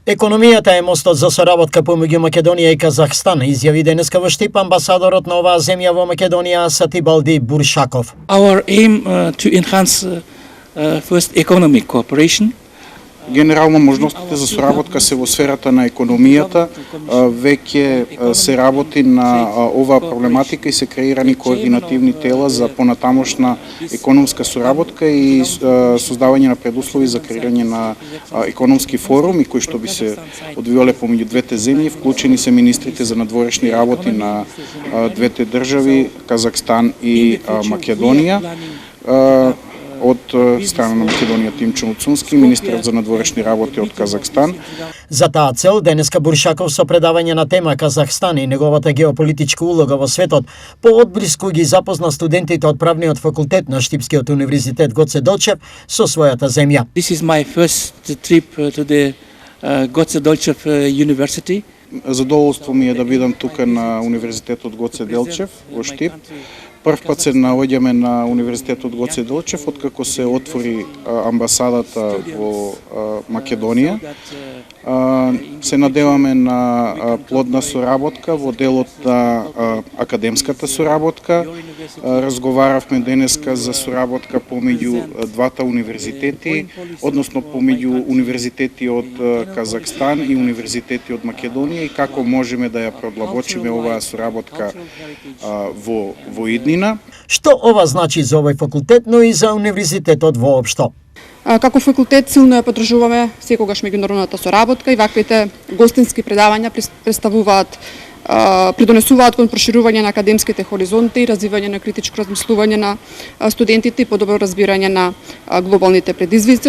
Економијата е мостот за соработка помеѓу Македонија и Казахстан, изјави денеска во Штип амбасадорот на оваа земја во Македонија Сатибалди Буршаков. Our aim to enhance first economic cooperation. Генерално можностите за соработка се во сферата на економијата, веќе се работи на оваа проблематика и се креирани координативни тела за понатамошна економска соработка и создавање на предуслови за креирање на економски форуми кои што би се одвивале помеѓу двете земји, вклучени се министрите за надворешни работи на двете држави, Казахстан и Македонија. Од страна на Македонија Тимчо Муцунски, министерот за надворешни работи од Казахстан. За таа цел денеска Буршаков со предавање на тема Казахстан и неговата геополитичка улога во светот поотблиску ги запозна студентите од правниот факултет на Штипскиот универзитет Гоце Делчев со својата земја. This is my first trip to the Goce Delchev University. Задоволство ми е да бидам тука на универзитетот Гоце Делчев во Штип. Прв пат се наоѓаме на универзитетот Гоце Делчев откако се отвори амбасадата во Македонија. Се надеваме на плодна соработка во делот на академската соработка. Разговаравме денеска за соработка помеѓу двата универзитети, односно помеѓу универзитети од Казахстан и универзитети од Македонија и како можеме да ја продлабочиме оваа соработка во иднина. Што ова значи за овој факултет, но и за универзитетот воопшто? Како факултет силно ја поддржуваме секогаш меѓународната соработка и ваквите гостински предавања представуваат придонесуваат кон проширување на академските хоризонти, развивање на критичко размислување на студентите и подобро разбирање на глобалните предизвици.